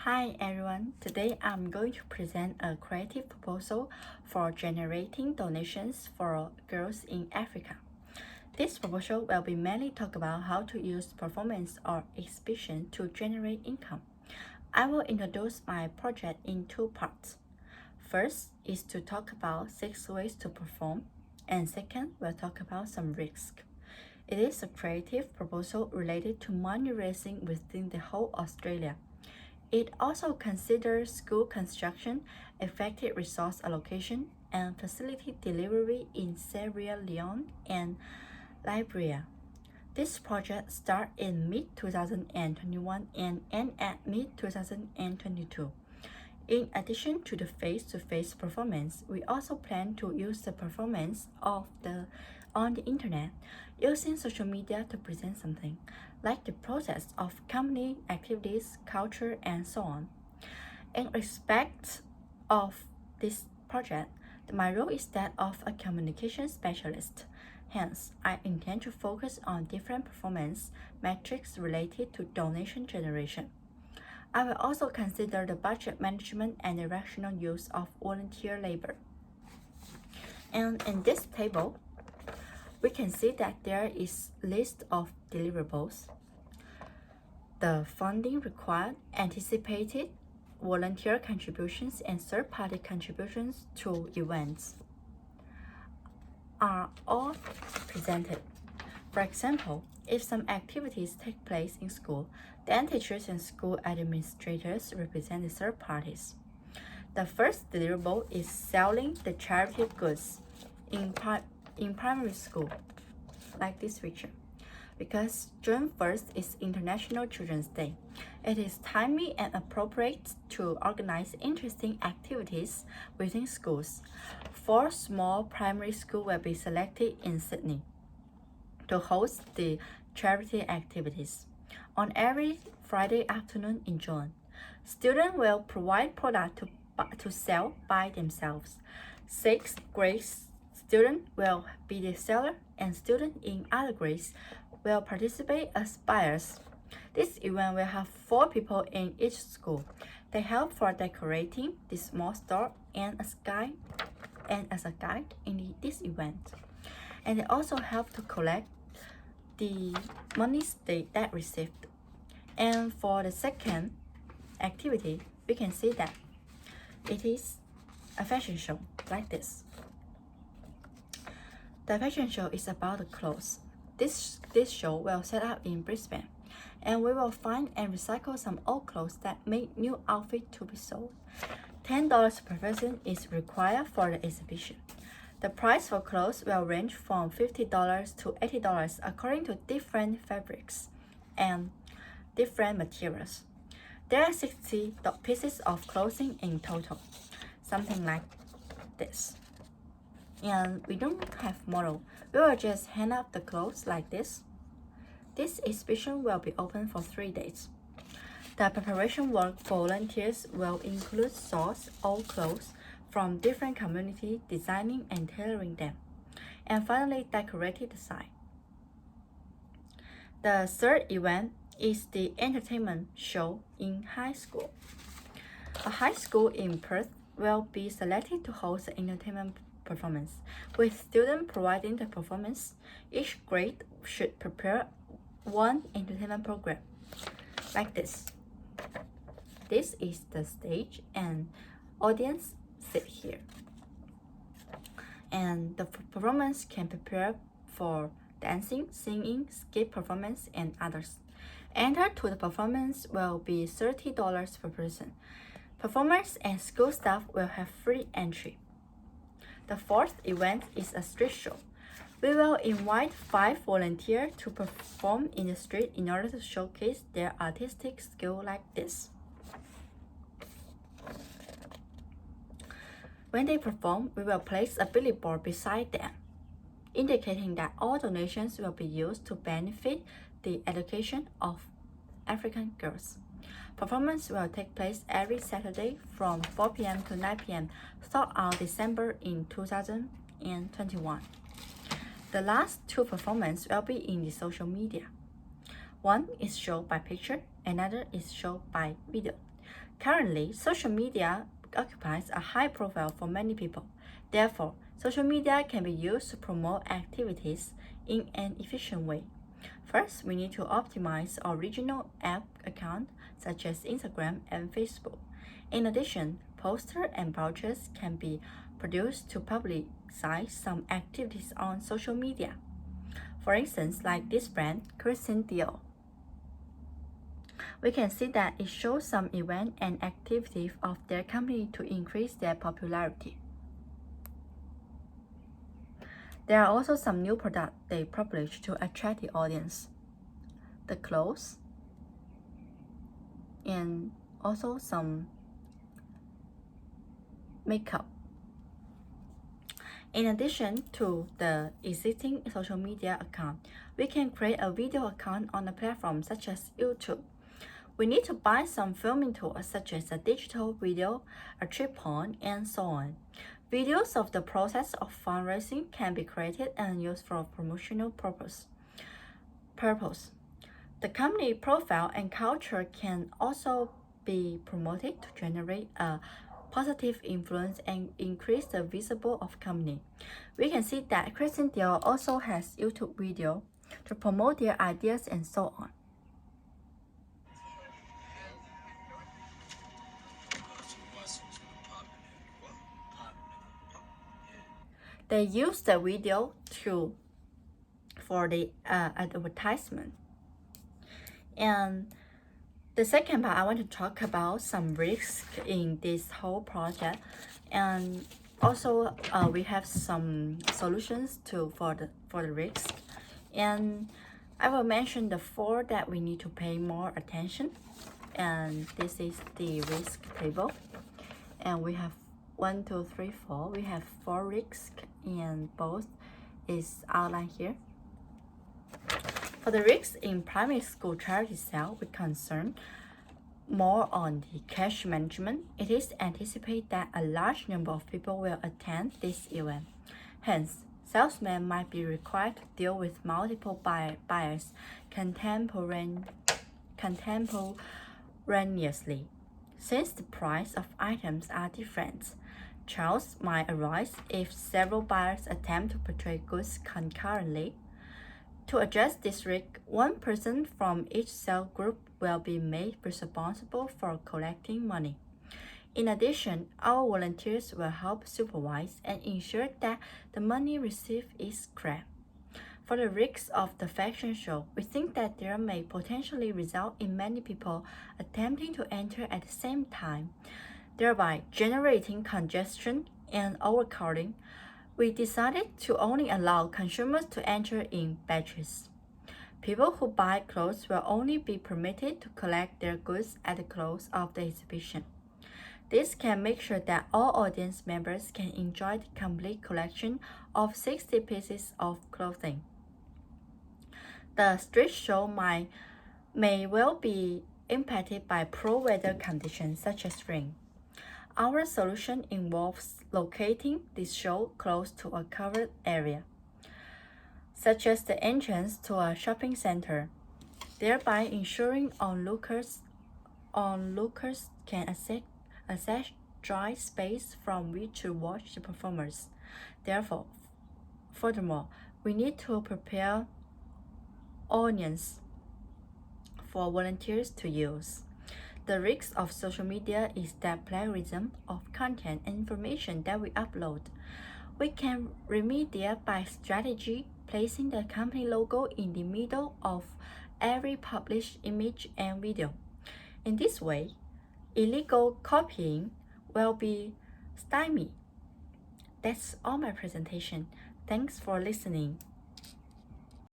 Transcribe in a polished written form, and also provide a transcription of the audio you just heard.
Hi everyone, today I'm going to present a creative proposal for generating donations for girls in Africa. This proposal will be mainly talk about how to use performance or exhibition to generate income. I will introduce my project in two parts. First is to talk about 6 ways to perform, and second, we'll talk about some risk. It is a creative proposal related to money raising within the whole Australia. It also considers school construction, effective resource allocation, and facility delivery in Sierra Leone and Liberia. This project started in mid-2021 and ended at mid-2022. In addition to the face-to-face performance, we also plan to use the performance on the internet, using social media to present something, like the process of company activities, culture, and so on. In respect of this project, my role is that of a communication specialist. Hence, I intend to focus on different performance metrics related to donation generation. I will also consider the budget management and the rational use of volunteer labor. And in this table, we can see that there is a list of deliverables, the funding required, anticipated volunteer contributions, and third-party contributions to events are all presented. For example, if some activities take place in school, then teachers and school administrators represent the third parties. The first deliverable is selling the charity goods in primary school, like this picture. Because June 1st is International Children's Day, it is timely and appropriate to organize interesting activities within schools. 4 small primary schools will be selected in Sydney to host the charity activities. On every Friday afternoon in June, students will provide products to sell by themselves. 6th grade students will be the seller, and students in other grades will participate as buyers. This event will have 4 people in each school. They help for decorating the small store and as a guide in this event. And they also help to collect the monies that received. And for the second activity, we can see that it is a fashion show like this. The fashion show is about the clothes. This show will set up in Brisbane, and we will find and recycle some old clothes that make new outfit to be sold. $10 per person is required for the exhibition. The price for clothes will range from $50 to $80 according to different fabrics and different materials. There are 60 pieces of clothing in total, something like this. And we don't have model. We will just hang up the clothes like this. This exhibition will be open for 3 days. The preparation work for volunteers will include source old clothes from different communities, designing and tailoring them, and finally decorating the site. The third event is the entertainment show in high school. A high school in Perth will be selected to host the entertainment performance, with students providing the performance. Each grade should prepare one entertainment program, like this. This is the stage, and audience sit here. And the performance can prepare for dancing, singing, skit performance, and others. Enter to the performance will be $30 per person. Performers and school staff will have free entry. The fourth event is a street show. We will invite 5 volunteers to perform in the street in order to showcase their artistic skill like this. When they perform, we will place a billboard beside them, indicating that all donations will be used to benefit the education of African girls. Performance will take place every Saturday from 4 p.m. to 9 p.m. throughout December in 2021. The last 2 performances will be in the social media. One is shown by picture, another is shown by video. Currently, social media occupies a high profile for many people. Therefore, social media can be used to promote activities in an efficient way. First, we need to optimize original app accounts such as Instagram and Facebook. In addition, posters and brochures can be produced to publicize some activities on social media. For instance, like this brand, Christian Dior. We can see that it shows some event and activities of their company to increase their popularity. There are also some new products they publish to attract the audience. The clothes and also some makeup. In addition to the existing social media account, we can create a video account on a platform such as YouTube. We need to buy some filming tools such as a digital video, a tripod, and so on. Videos of the process of fundraising can be created and used for promotional purpose. The company profile and culture can also be promoted to generate a positive influence and increase the visibility of company. We can see that Christian Dior also has YouTube video to promote their ideas and so on. They use the video for the advertisement. And the second part, I want to talk about some risks in this whole project, and also we have some solutions for the risks. And I will mention the 4 that we need to pay more attention. And this is the risk table, and we have 1, 2, 3, 4. We have 4 risks, and both is outlined here. For the risks in primary school charity sale, we concern more on the cash management. It is anticipated that a large number of people will attend this event. Hence, salesmen might be required to deal with multiple buyers contemporaneously. Since the price of items are different, chance might arise if several buyers attempt to purchase goods concurrently. To address this risk, one person from each sales group will be made responsible for collecting money. In addition, our volunteers will help supervise and ensure that the money received is correct. For the risks of the fashion show, we think that there may potentially result in many people attempting to enter at the same time, thereby generating congestion and overcrowding. We decided to only allow consumers to enter in batches. People who buy clothes will only be permitted to collect their goods at the close of the exhibition. This can make sure that all audience members can enjoy the complete collection of 60 pieces of clothing. The street show may well be impacted by poor weather conditions such as rain. Our solution involves locating this show close to a covered area, such as the entrance to a shopping center, thereby ensuring onlookers can access dry space from which to watch the performers. Furthermore, we need to prepare onions for volunteers to use. The risk of social media is that plagiarism of content and information that we upload. We can remediate by strategy, placing the company logo in the middle of every published image and video. In this way, illegal copying will be stymied. That's all my presentation. Thanks for listening.